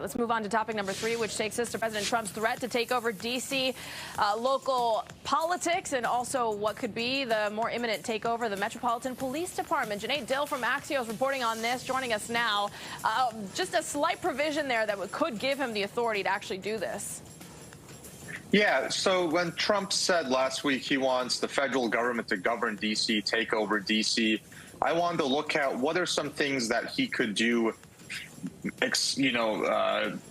Let's move on to topic number 3, which takes us to President Trump's threat to take over D.C. Local politics and also what could be the more imminent takeover of the Metropolitan Police Department. Janae Dill from Axios reporting on this, joining us now. Just a slight provision there that could give him the authority to actually do this. Yeah, so when Trump said last week he wants the federal government to govern D.C., take over D.C., I wanted to look at what are some things that he could do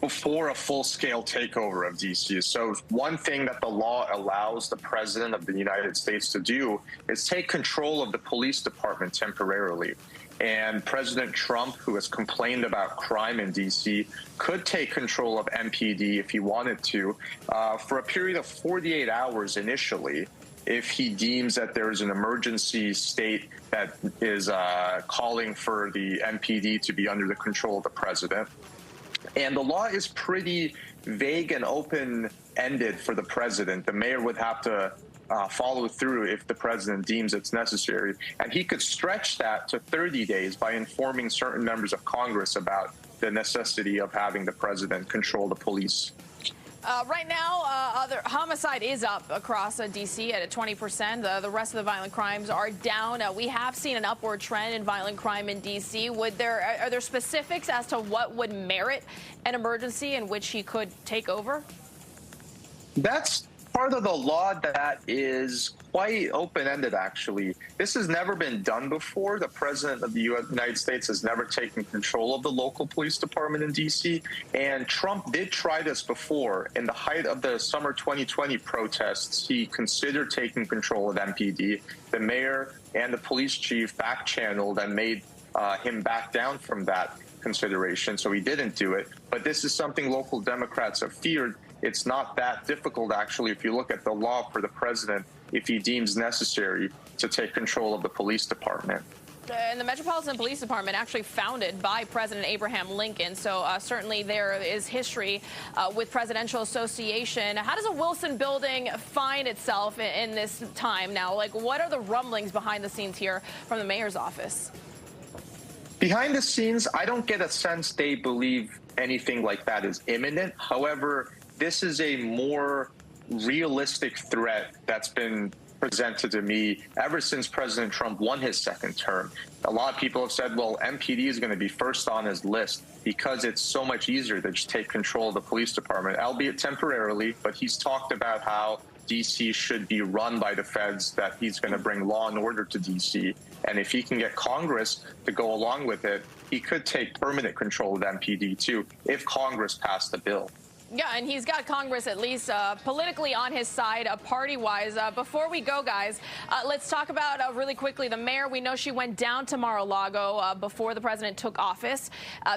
before a full-scale takeover of D.C. So one thing that the law allows the president of the United States to do is take control of the police department temporarily. And President Trump, who has complained about crime in D.C., could take control of MPD if he wanted to for a period of 48 hours initially, if he deems that there is an emergency state that is calling for the MPD to be under the control of the president. And the law is pretty vague and open-ended for the president. The mayor would have to follow through if the president deems it's necessary. And he could stretch that to 30 days by informing certain members of Congress about the necessity of having the president control the police. Right now, homicide is up across D.C. at 20%. The rest of the violent crimes are down. We have seen an upward trend in violent crime in D.C. Are there specifics as to what would merit an emergency in which he could take over? That's part of the law that is quite open-ended, actually. This has never been done before. The president of the United States has never taken control of the local police department in D.C., and Trump did try this before. In the height of the summer 2020 protests, he considered taking control of MPD. The mayor and the police chief back-channeled and made him back down from that consideration, so he didn't do it. But this is something local Democrats have feared. It's not that difficult, actually, if you look at the law for the president, if he deems necessary to take control of the police department. And the Metropolitan Police Department actually founded by President Abraham Lincoln, so certainly there is history with presidential association. How does a Wilson building find itself in this time now? Like, what are the rumblings behind the scenes here from the mayor's office? Behind the scenes, I don't get a sense they believe anything like that is imminent. However, this is a more realistic threat that's been presented to me ever since President Trump won his second term. A lot of people have said, well, MPD is going to be first on his list because it's so much easier to just take control of the police department, albeit temporarily. But he's talked about how D.C. should be run by the feds, that he's going to bring law and order to D.C. And if he can get Congress to go along with it, he could take permanent control of MPD, too, if Congress passed the bill. Yeah, and he's got Congress at least politically on his side, party-wise. Before we go, guys, let's talk about really quickly the mayor. We know she went down to Mar-a-Lago before the president took office.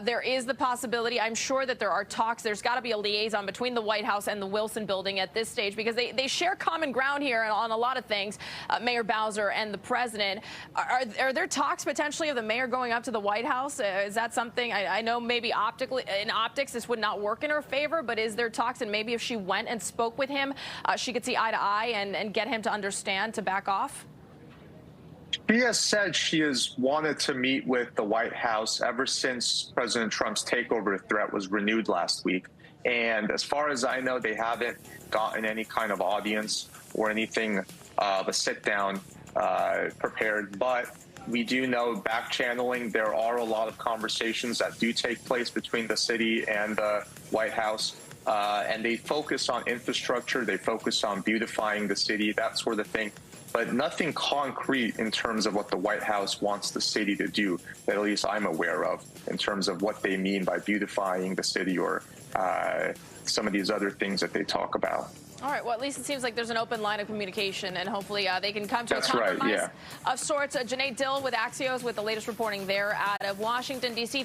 There is the possibility, I'm sure that there are talks. There's got to be a liaison between the White House and the Wilson building at this stage because they share common ground here on a lot of things, Mayor Bowser and the president. Are there talks potentially of the mayor going up to the White House? Is that something? I know maybe in optics this would not work in her favor, but is there talks, and maybe if she went and spoke with him, she could see eye to eye and get him to understand to back off? She has said she has wanted to meet with the White House ever since President Trump's takeover threat was renewed last week. And as far as I know, they haven't gotten any kind of audience or anything of a sit-down prepared. But we do know, back channeling, there are a lot of conversations that do take place between the city and the White House. And they focus on infrastructure, they focus on beautifying the city, that sort of thing, but nothing concrete in terms of what the White House wants the city to do, that at least I'm aware of, in terms of what they mean by beautifying the city or some of these other things that they talk about. All right, well, at least it seems like there's an open line of communication, and hopefully they can come to a compromise of sorts. Janae Dill with Axios with the latest reporting there out of Washington, D.C.